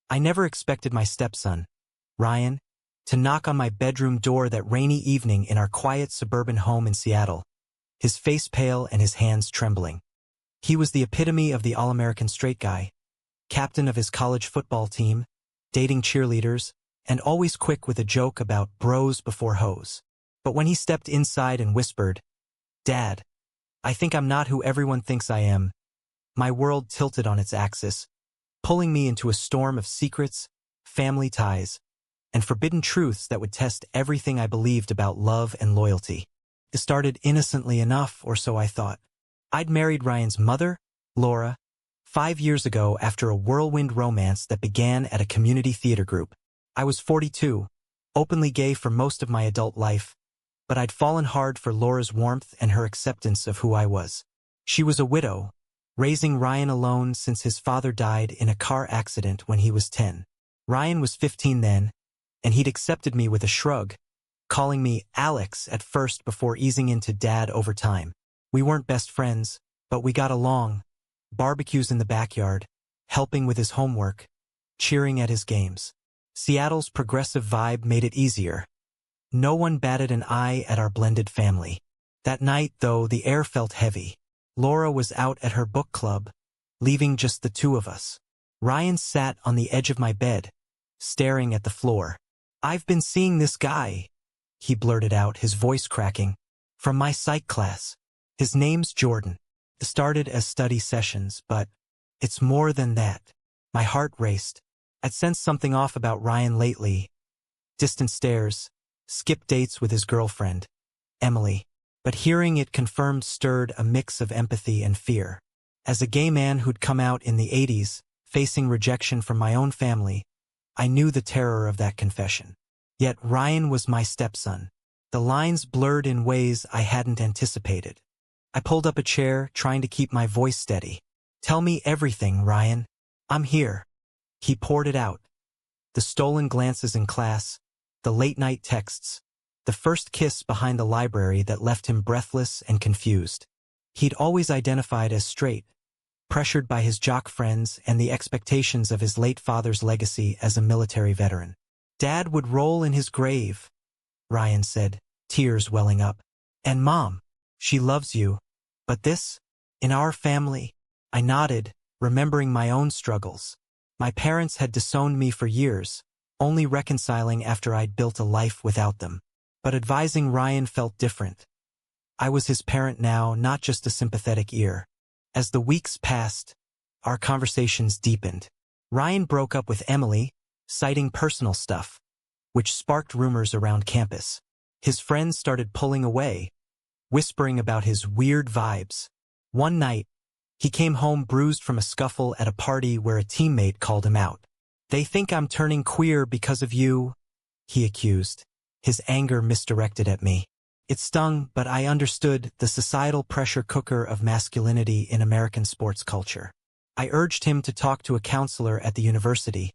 I never expected my stepson, Ryan, to knock on my bedroom door that rainy evening in our quiet suburban home in Seattle, his face pale and his hands trembling. He was the epitome of the all-American straight guy, captain of his college football team, dating cheerleaders, and always quick with a joke about bros before hoes. But when he stepped inside and whispered, "Dad, I think I'm not who everyone thinks I am," my world tilted on its axis, pulling me into a storm of secrets, family ties, and forbidden truths that would test everything I believed about love and loyalty. It started innocently enough, or so I thought. I'd married Ryan's mother, Laura, 5 years ago after a whirlwind romance that began at a community theater group. I was 42, openly gay for most of my adult life, but I'd fallen hard for Laura's warmth and her acceptance of who I was. She was a widow, raising Ryan alone since his father died in a car accident when he was 10. Ryan was 15 then, and he'd accepted me with a shrug, calling me Alex at first before easing into Dad over time. We weren't best friends, but we got along. Barbecues in the backyard, helping with his homework, cheering at his games. Seattle's progressive vibe made it easier. No one batted an eye at our blended family. That night, though, the air felt heavy. Laura was out at her book club, leaving just the two of us. Ryan sat on the edge of my bed, staring at the floor. "I've been seeing this guy," he blurted out, his voice cracking, "from my psych class. His name's Jordan. It started as study sessions, but it's more than that." My heart raced. I'd sensed something off about Ryan lately. Distant stares, skip dates with his girlfriend, Emily. But hearing it confirmed stirred a mix of empathy and fear. As a gay man who'd come out in the 80s, facing rejection from my own family, I knew the terror of that confession. Yet Ryan was my stepson. The lines blurred in ways I hadn't anticipated. I pulled up a chair, trying to keep my voice steady. "Tell me everything, Ryan. I'm here." He poured it out. The stolen glances in class, the late-night texts, the first kiss behind the library that left him breathless and confused. He'd always identified as straight, pressured by his jock friends and the expectations of his late father's legacy as a military veteran. "Dad would roll in his grave," Ryan said, tears welling up. "And Mom, she loves you. But this, in our family," I nodded, remembering my own struggles. My parents had disowned me for years, only reconciling after I'd built a life without them. But advising Ryan felt different. I was his parent now, not just a sympathetic ear. As the weeks passed, our conversations deepened. Ryan broke up with Emily, citing personal stuff, which sparked rumors around campus. His friends started pulling away, whispering about his weird vibes. One night, he came home bruised from a scuffle at a party where a teammate called him out. "They think I'm turning queer because of you," he accused, his anger misdirected at me. It stung, but I understood the societal pressure cooker of masculinity in American sports culture. I urged him to talk to a counselor at the university,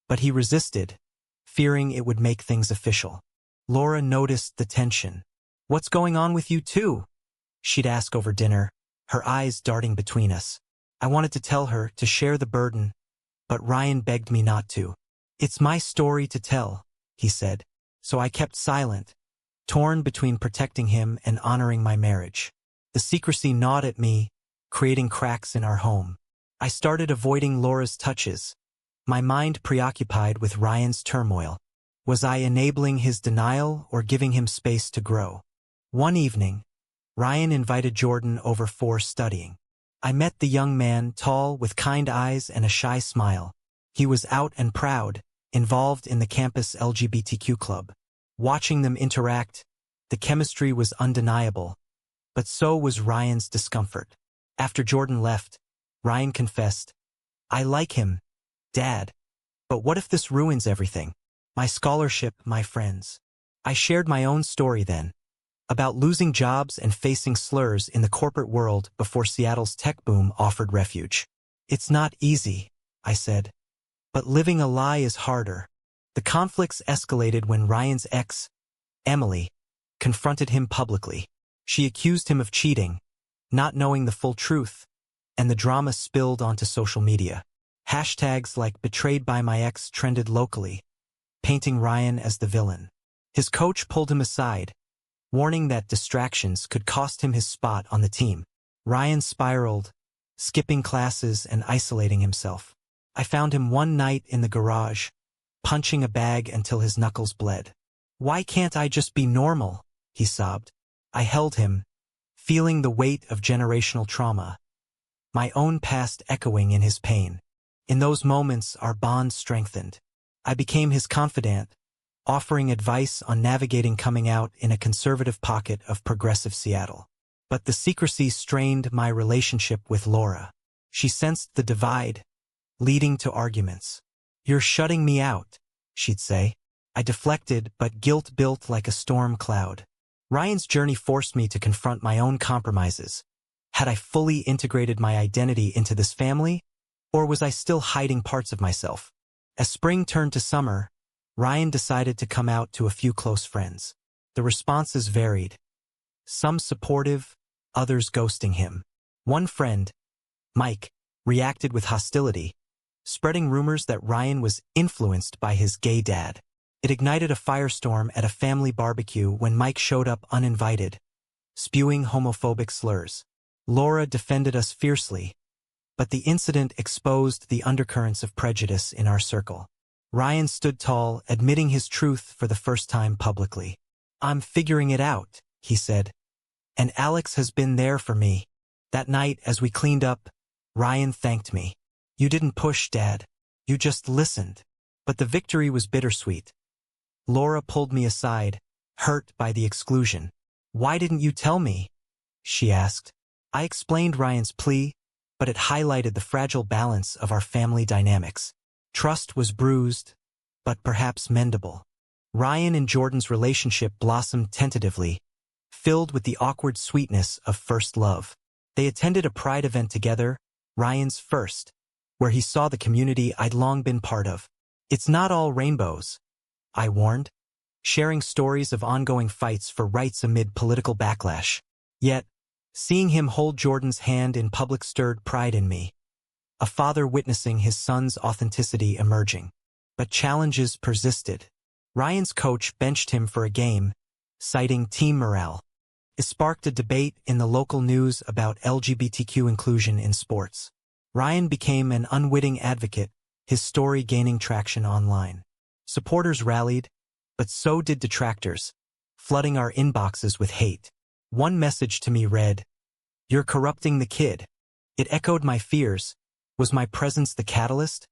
but he resisted, fearing it would make things official. Laura noticed the tension. "What's going on with you two?" she'd ask over dinner, her eyes darting between us. I wanted to tell her, to share the burden, but Ryan begged me not to. "It's my story to tell," he said, so I kept silent, torn between protecting him and honoring my marriage. The secrecy gnawed at me, creating cracks in our home. I started avoiding Laura's touches, my mind preoccupied with Ryan's turmoil. Was I enabling his denial or giving him space to grow? One evening, Ryan invited Jordan over for studying. I met the young man, tall, with kind eyes and a shy smile. He was out and proud, involved in the campus LGBTQ club. Watching them interact, the chemistry was undeniable, but so was Ryan's discomfort. After Jordan left, Ryan confessed, "I like him, Dad. But what if this ruins everything? My scholarship, my friends." I shared my own story then, about losing jobs and facing slurs in the corporate world before Seattle's tech boom offered refuge. "It's not easy," I said, "but living a lie is harder." The conflicts escalated when Ryan's ex, Emily, confronted him publicly. She accused him of cheating, not knowing the full truth, and the drama spilled onto social media. Hashtags like "betrayed by my ex" trended locally, painting Ryan as the villain. His coach pulled him aside, warning that distractions could cost him his spot on the team. Ryan spiraled, skipping classes and isolating himself. I found him one night in the garage, punching a bag until his knuckles bled. "Why can't I just be normal?" he sobbed. I held him, feeling the weight of generational trauma, my own past echoing in his pain. In those moments, our bond strengthened. I became his confidant, offering advice on navigating coming out in a conservative pocket of progressive Seattle. But the secrecy strained my relationship with Laura. She sensed the divide, leading to arguments. "You're shutting me out," she'd say. I deflected, but guilt built like a storm cloud. Ryan's journey forced me to confront my own compromises. Had I fully integrated my identity into this family, or was I still hiding parts of myself? As spring turned to summer, Ryan decided to come out to a few close friends. The responses varied. Some supportive, others ghosting him. One friend, Mike, reacted with hostility, spreading rumors that Ryan was influenced by his gay dad. It ignited a firestorm at a family barbecue when Mike showed up uninvited, spewing homophobic slurs. Laura defended us fiercely, but the incident exposed the undercurrents of prejudice in our circle. Ryan stood tall, admitting his truth for the first time publicly. "I'm figuring it out," he said, "and Alex has been there for me." That night, as we cleaned up, Ryan thanked me. "You didn't push, Dad. You just listened." But the victory was bittersweet. Laura pulled me aside, hurt by the exclusion. "Why didn't you tell me?" she asked. I explained Ryan's plea, but it highlighted the fragile balance of our family dynamics. Trust was bruised, but perhaps mendable. Ryan and Jordan's relationship blossomed tentatively, filled with the awkward sweetness of first love. They attended a pride event together, Ryan's first, where he saw the community I'd long been part of. "It's not all rainbows," I warned, sharing stories of ongoing fights for rights amid political backlash. Yet, seeing him hold Jordan's hand in public stirred pride in me, a father witnessing his son's authenticity emerging. But challenges persisted. Ryan's coach benched him for a game, citing team morale. It sparked a debate in the local news about LGBTQ inclusion in sports. Ryan became an unwitting advocate, his story gaining traction online. Supporters rallied, but so did detractors, flooding our inboxes with hate. One message to me read, "You're corrupting the kid." It echoed my fears. Was my presence the catalyst,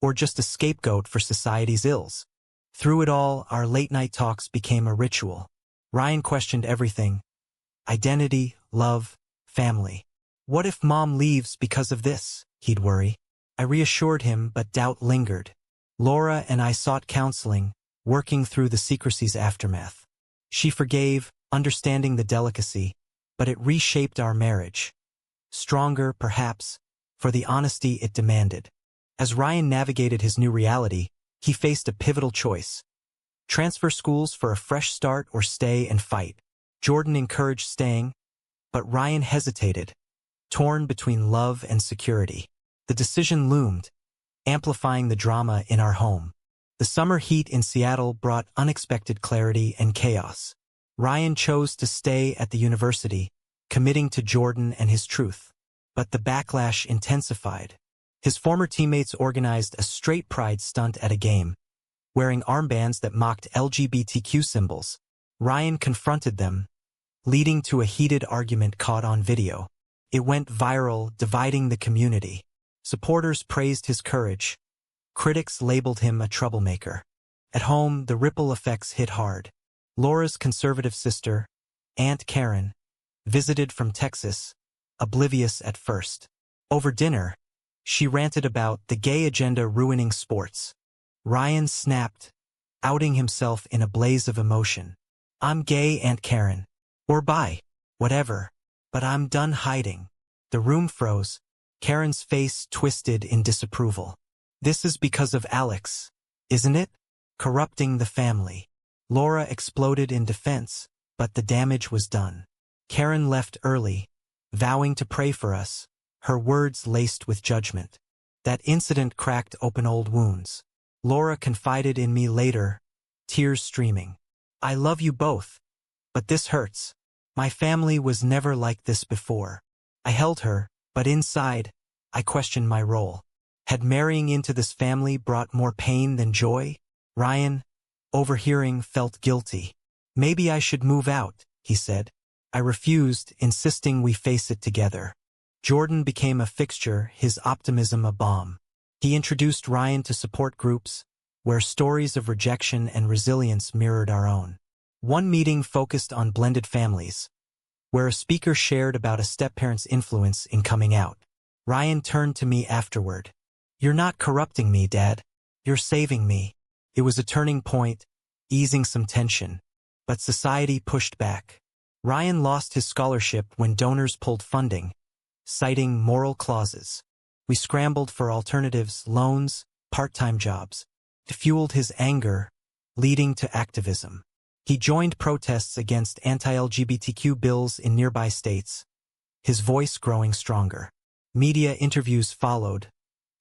or just a scapegoat for society's ills? Through it all, our late-night talks became a ritual. Ryan questioned everything: identity, love, family. "What if Mom leaves because of this?" he'd worry. I reassured him, but doubt lingered. Laura and I sought counseling, working through the secrecy's aftermath. She forgave, understanding the delicacy, but it reshaped our marriage. Stronger, perhaps, for the honesty it demanded. As Ryan navigated his new reality, he faced a pivotal choice: transfer schools for a fresh start or stay and fight. Jordan encouraged staying, but Ryan hesitated, torn between love and security. The decision loomed, amplifying the drama in our home. The summer heat in Seattle brought unexpected clarity and chaos. Ryan chose to stay at the university, committing to Jordan and his truth. But the backlash intensified. His former teammates organized a straight pride stunt at a game, wearing armbands that mocked LGBTQ symbols. Ryan confronted them, leading to a heated argument caught on video. It went viral, dividing the community. Supporters praised his courage. Critics labeled him a troublemaker. At home, the ripple effects hit hard. Laura's conservative sister, Aunt Karen, visited from Texas, oblivious at first. Over dinner, she ranted about the gay agenda ruining sports. Ryan snapped, outing himself in a blaze of emotion. "I'm gay, Aunt Karen. Or bi. Whatever. But I'm done hiding." The room froze. Karen's face twisted in disapproval. "This is because of Alex, isn't it? Corrupting the family." Laura exploded in defense, but the damage was done. Karen left early, vowing to pray for us, her words laced with judgment. That incident cracked open old wounds. Laura confided in me later, tears streaming. I love you both, but this hurts. My family was never like this before. I held her, but inside, I questioned my role. Had marrying into this family brought more pain than joy? Ryan, overhearing, felt guilty. Maybe I should move out, he said. I refused, insisting we face it together. Jordan became a fixture, his optimism a balm. He introduced Ryan to support groups, where stories of rejection and resilience mirrored our own. One meeting focused on blended families, where a speaker shared about a step-parent's influence in coming out. Ryan turned to me afterward. You're not corrupting me, Dad. You're saving me. It was a turning point, easing some tension. But society pushed back. Ryan lost his scholarship when donors pulled funding, citing moral clauses. We scrambled for alternatives, loans, part-time jobs. It fueled his anger, leading to activism. He joined protests against anti-LGBTQ bills in nearby states, his voice growing stronger. Media interviews followed,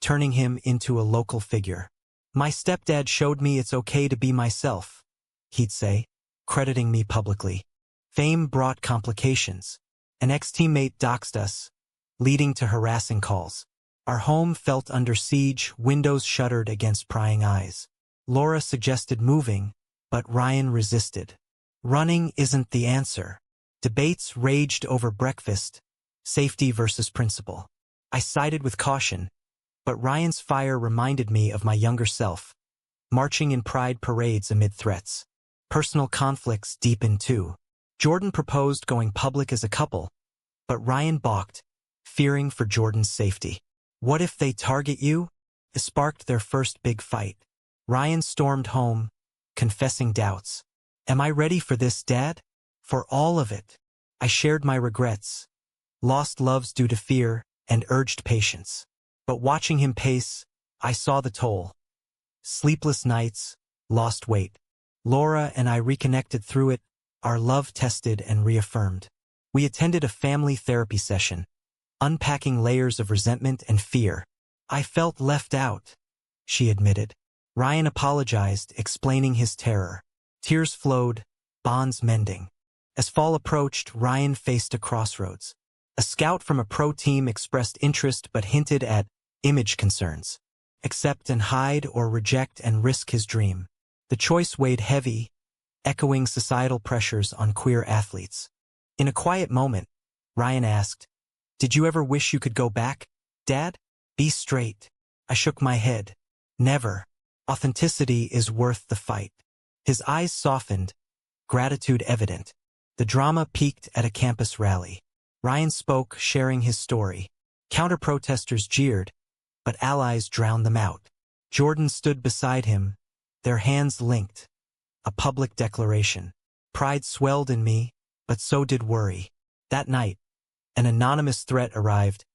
turning him into a local figure. My stepdad showed me it's okay to be myself, he'd say, crediting me publicly. Fame brought complications. An ex-teammate doxed us, leading to harassing calls. Our home felt under siege, windows shuttered against prying eyes. Laura suggested moving, but Ryan resisted. Running isn't the answer. Debates raged over breakfast, safety versus principle. I sided with caution, but Ryan's fire reminded me of my younger self, marching in pride parades amid threats. Personal conflicts deepened too. Jordan proposed going public as a couple, but Ryan balked, fearing for Jordan's safety. What if they target you? It sparked their first big fight. Ryan stormed home, confessing doubts. Am I ready for this, Dad? For all of it. I shared my regrets, lost loves due to fear, and urged patience. But watching him pace, I saw the toll. Sleepless nights, lost weight. Laura and I reconnected through it, our love tested and reaffirmed. We attended a family therapy session, unpacking layers of resentment and fear. I felt left out, she admitted. Ryan apologized, explaining his terror. Tears flowed, bonds mending. As fall approached, Ryan faced a crossroads. A scout from a pro team expressed interest but hinted at image concerns. Accept and hide or reject and risk his dream. The choice weighed heavy, echoing societal pressures on queer athletes. In a quiet moment, Ryan asked, "Did you ever wish you could go back, Dad?" "Be straight." I shook my head. "Never. Authenticity is worth the fight." His eyes softened, gratitude evident. The drama peaked at a campus rally. Ryan spoke, sharing his story. Counter-protesters jeered, but allies drowned them out. Jordan stood beside him, their hands linked. A public declaration. Pride swelled in me, but so did worry. That night, an anonymous threat arrived.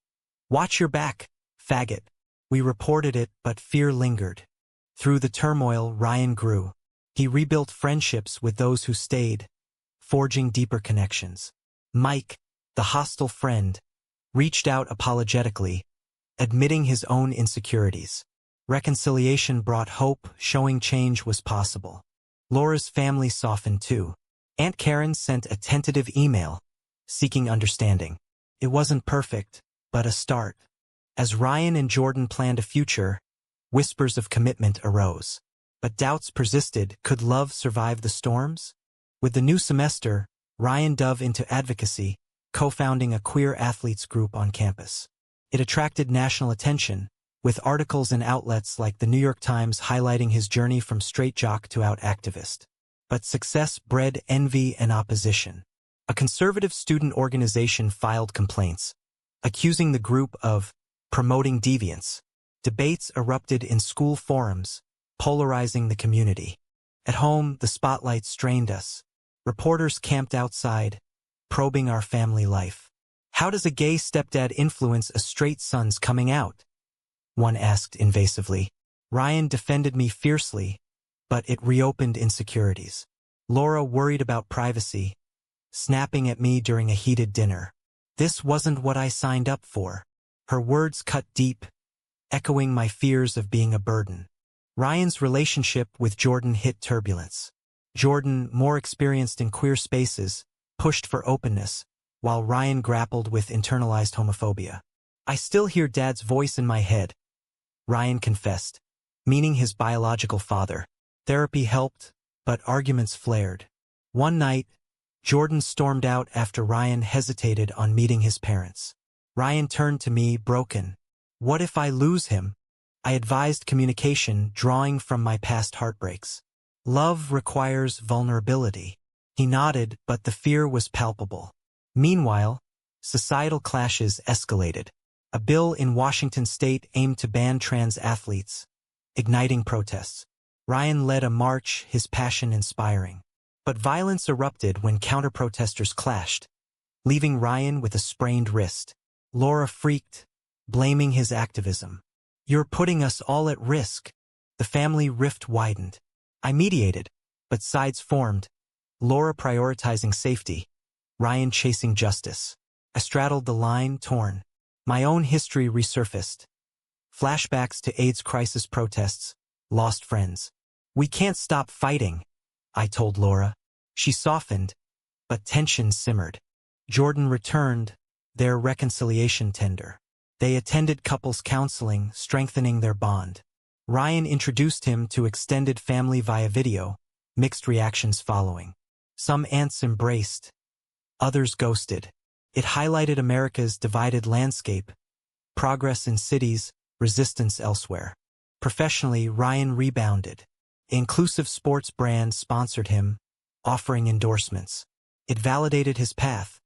"Watch your back, faggot." We reported it, but fear lingered. Through the turmoil, Ryan grew. He rebuilt friendships with those who stayed, forging deeper connections. Mike, the hostile friend, reached out apologetically, admitting his own insecurities. Reconciliation brought hope, showing change was possible. Laura's family softened too. Aunt Karen sent a tentative email, seeking understanding. It wasn't perfect, but a start. As Ryan and Jordan planned a future, whispers of commitment arose. But doubts persisted. Could love survive the storms? With the new semester, Ryan dove into advocacy, co-founding a queer athletes group on campus. It attracted national attention, with articles in outlets like the New York Times highlighting his journey from straight jock to out activist. But success bred envy and opposition. A conservative student organization filed complaints, accusing the group of promoting deviance. Debates erupted in school forums, polarizing the community. At home, the spotlight strained us. Reporters camped outside, probing our family life. How does a gay stepdad influence a straight son's coming out? One asked invasively. Ryan defended me fiercely, but it reopened insecurities. Laura worried about privacy, snapping at me during a heated dinner. This wasn't what I signed up for. Her words cut deep, echoing my fears of being a burden. Ryan's relationship with Jordan hit turbulence. Jordan, more experienced in queer spaces, pushed for openness, while Ryan grappled with internalized homophobia. "I still hear Dad's voice in my head," Ryan confessed, meaning his biological father. Therapy helped, but arguments flared. One night, Jordan stormed out after Ryan hesitated on meeting his parents. Ryan turned to me, broken. "What if I lose him?" I advised communication, drawing from my past heartbreaks. "Love requires vulnerability." He nodded, but the fear was palpable. Meanwhile, societal clashes escalated. A bill in Washington state aimed to ban trans athletes, igniting protests. Ryan led a march, his passion inspiring. But violence erupted when counter-protesters clashed, leaving Ryan with a sprained wrist. Laura freaked, blaming his activism. "You're putting us all at risk." The family rift widened. I mediated, but sides formed. Laura prioritizing safety, Ryan chasing justice. I straddled the line, torn. My own history resurfaced. Flashbacks to AIDS crisis protests, lost friends. "We can't stop fighting," I told Laura. She softened, but tension simmered. Jordan returned, their reconciliation tender. They attended couples counseling, strengthening their bond. Ryan introduced him to extended family via video, mixed reactions following. Some aunts embraced, others ghosted. It highlighted America's divided landscape, progress in cities, resistance elsewhere. Professionally, Ryan rebounded. An inclusive sports brand sponsored him, offering endorsements. It validated his path,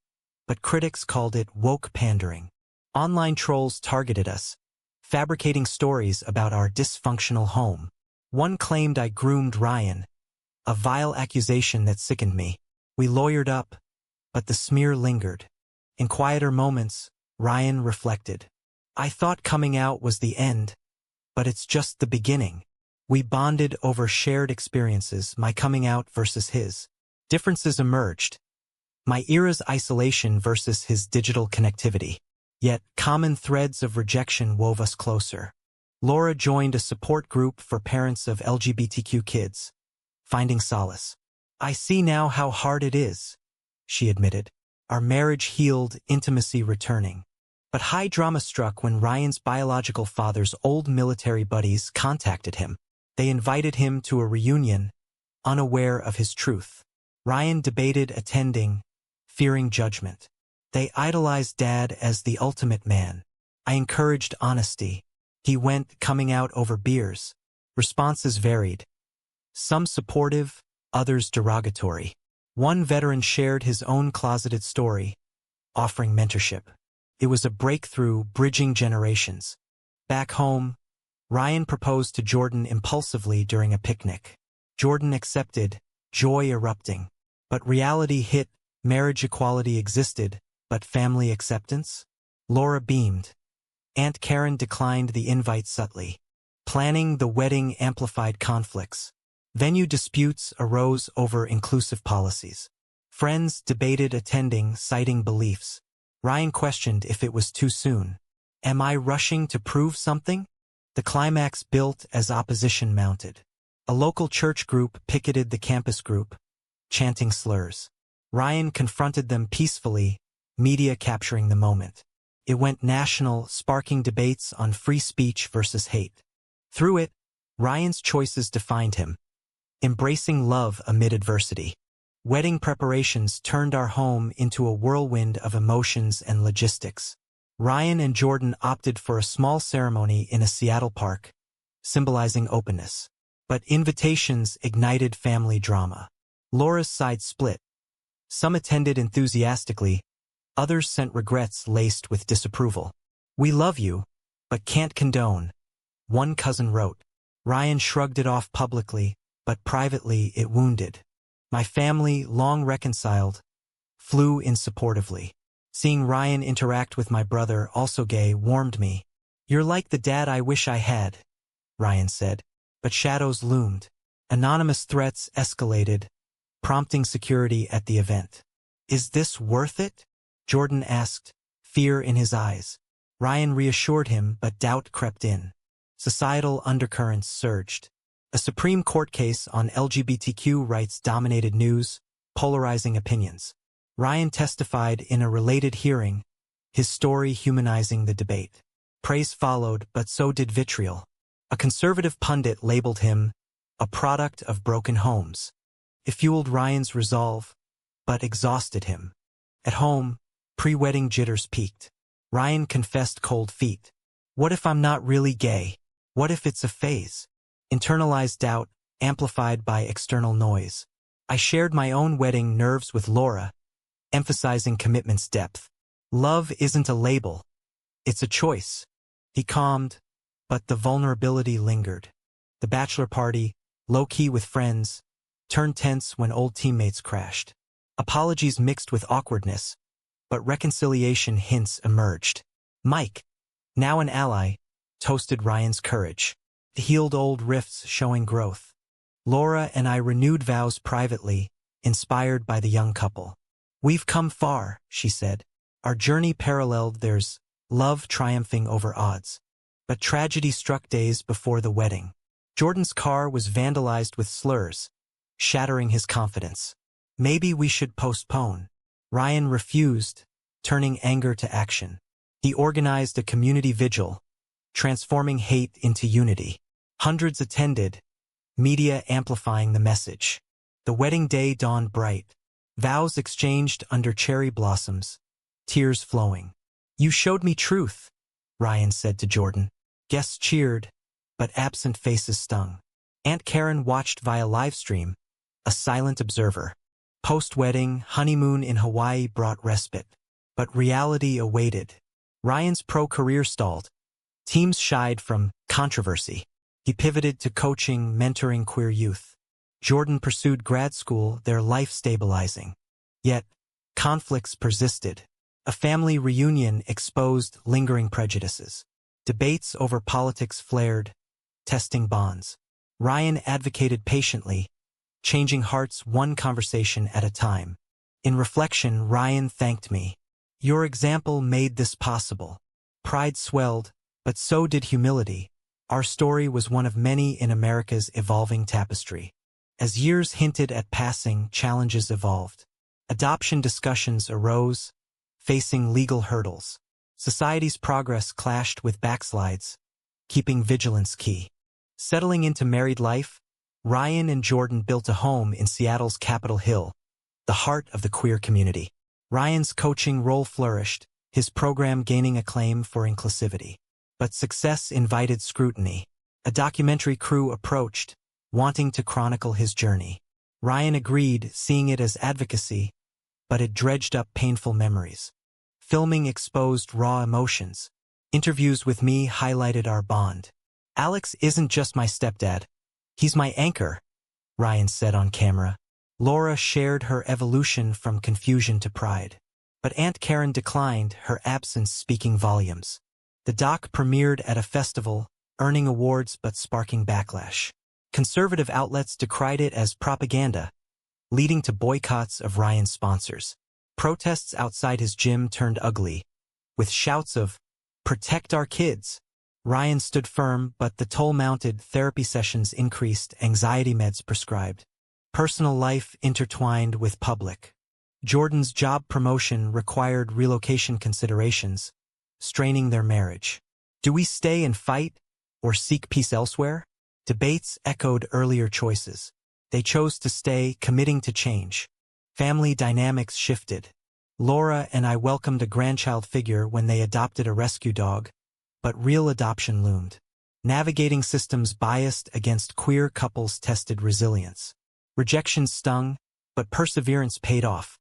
but critics called it woke pandering. Online trolls targeted us, fabricating stories about our dysfunctional home. One claimed I groomed Ryan, a vile accusation that sickened me. We lawyered up, but the smear lingered. In quieter moments, Ryan reflected. "I thought coming out was the end, but it's just the beginning." We bonded over shared experiences, my coming out versus his. Differences emerged. My era's isolation versus his digital connectivity. Yet, common threads of rejection wove us closer. Laura joined a support group for parents of LGBTQ kids, finding solace. "I see now how hard it is," she admitted. Our marriage healed, intimacy returning. But high drama struck when Ryan's biological father's old military buddies contacted him. They invited him to a reunion, unaware of his truth. Ryan debated attending, fearing judgment. They idolized Dad as the ultimate man. I encouraged honesty. He went, coming out over beers. Responses varied. Some supportive, others derogatory. One veteran shared his own closeted story, offering mentorship. It was a breakthrough, bridging generations. Back home, Ryan proposed to Jordan impulsively during a picnic. Jordan accepted, joy erupting. But reality hit. Marriage equality existed, but family acceptance? Laura beamed. Aunt Karen declined the invite subtly. Planning the wedding amplified conflicts. Venue disputes arose over inclusive policies. Friends debated attending, citing beliefs. Ryan questioned if it was too soon. Am I rushing to prove something? The climax built as opposition mounted. A local church group picketed the campus group, chanting slurs. Ryan confronted them peacefully, media capturing the moment. It went national, sparking debates on free speech versus hate. Through it, Ryan's choices defined him, embracing love amid adversity. Wedding preparations turned our home into a whirlwind of emotions and logistics. Ryan and Jordan opted for a small ceremony in a Seattle park, symbolizing openness. But invitations ignited family drama. Laura's side split. Some attended enthusiastically, others sent regrets laced with disapproval. We love you, but can't condone, one cousin wrote. Ryan shrugged it off publicly, but privately it wounded. My family, long reconciled, flew in supportively. Seeing Ryan interact with my brother, also gay, warmed me. You're like the dad I wish I had, Ryan said. But shadows loomed. Anonymous threats escalated, prompting security at the event. Is this worth it? Jordan asked, fear in his eyes. Ryan reassured him, but doubt crept in. Societal undercurrents surged. A Supreme Court case on LGBTQ rights dominated news, polarizing opinions. Ryan testified in a related hearing, his story humanizing the debate. Praise followed, but so did vitriol. A conservative pundit labeled him a product of broken homes. It fueled Ryan's resolve, but exhausted him. At home, pre-wedding jitters peaked. Ryan confessed cold feet. What if I'm not really gay? What if it's a phase? Internalized doubt, amplified by external noise. I shared my own wedding nerves with Laura, emphasizing commitment's depth. Love isn't a label. It's a choice. He calmed, but the vulnerability lingered. The bachelor party, low-key with friends, turned tense when old teammates crashed. Apologies mixed with awkwardness, but reconciliation hints emerged. Mike, now an ally, toasted Ryan's courage. He healed old rifts showing growth. Laura and I renewed vows privately, inspired by the young couple. We've come far, she said. Our journey paralleled theirs, love triumphing over odds. But tragedy struck days before the wedding. Jordan's car was vandalized with slurs, shattering his confidence. Maybe we should postpone. Ryan refused, turning anger to action. He organized a community vigil, transforming hate into unity. Hundreds attended, media amplifying the message. The wedding day dawned bright. Vows exchanged under cherry blossoms, tears flowing. You showed me truth, Ryan said to Jordan. Guests cheered, but absent faces stung. Aunt Karen watched via livestream, a silent observer. Post-wedding, honeymoon in Hawaii brought respite. But reality awaited. Ryan's pro-career stalled. Teams shied from controversy. He pivoted to coaching, mentoring queer youth. Jordan pursued grad school, their life stabilizing. Yet, conflicts persisted. A family reunion exposed lingering prejudices. Debates over politics flared, testing bonds. Ryan advocated patiently, changing hearts one conversation at a time. In reflection, Ryan thanked me. Your example made this possible. Pride swelled, but so did humility. Our story was one of many in America's evolving tapestry. As years hinted at passing, challenges evolved. Adoption discussions arose, facing legal hurdles. Society's progress clashed with backslides, keeping vigilance key. Settling into married life, Ryan and Jordan built a home in Seattle's Capitol Hill, the heart of the queer community. Ryan's coaching role flourished, his program gaining acclaim for inclusivity. But success invited scrutiny. A documentary crew approached, wanting to chronicle his journey. Ryan agreed, seeing it as advocacy, but it dredged up painful memories. Filming exposed raw emotions. Interviews with me highlighted our bond. Alex isn't just my stepdad. He's my anchor, Ryan said on camera. Laura shared her evolution from confusion to pride. But Aunt Karen declined, her absence speaking volumes. The doc premiered at a festival, earning awards but sparking backlash. Conservative outlets decried it as propaganda, leading to boycotts of Ryan's sponsors. Protests outside his gym turned ugly, with shouts of, "Protect our kids." Ryan stood firm, but the toll mounted, therapy sessions increased, anxiety meds prescribed. Personal life intertwined with public. Jordan's job promotion required relocation considerations, straining their marriage. Do we stay and fight, or seek peace elsewhere? Debates echoed earlier choices. They chose to stay, committing to change. Family dynamics shifted. Laura and I welcomed a grandchild figure when they adopted a rescue dog, but real adoption loomed. Navigating systems biased against queer couples tested resilience. Rejection stung, but perseverance paid off.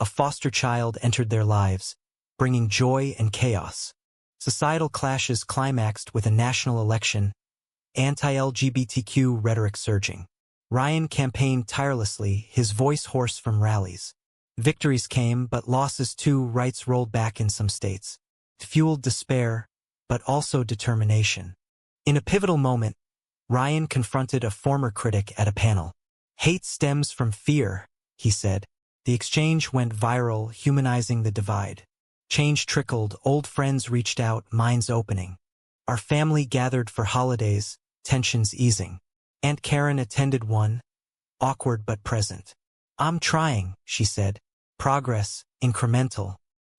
A foster child entered their lives, bringing joy and chaos. Societal clashes climaxed with a national election, anti-LGBTQ rhetoric surging. Ryan campaigned tirelessly, his voice hoarse from rallies. Victories came, but losses too, rights rolled back in some states. It fueled despair, but also determination. In a pivotal moment, Ryan confronted a former critic at a panel. Hate stems from fear, he said. The exchange went viral, humanizing the divide. Change trickled, old friends reached out, minds opening. Our family gathered for holidays, tensions easing. Aunt Karen attended one, awkward but present. "I'm trying," she said. Progress, incremental.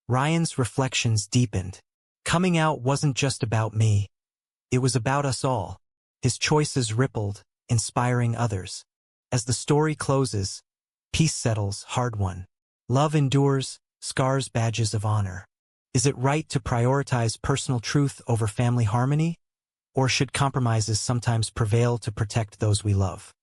Ryan's reflections deepened. Coming out wasn't just about me. It was about us all. His choices rippled, inspiring others. As the story closes, peace settles, hard won. Love endures, scars badges of honor. Is it right to prioritize personal truth over family harmony? Or should compromises sometimes prevail to protect those we love?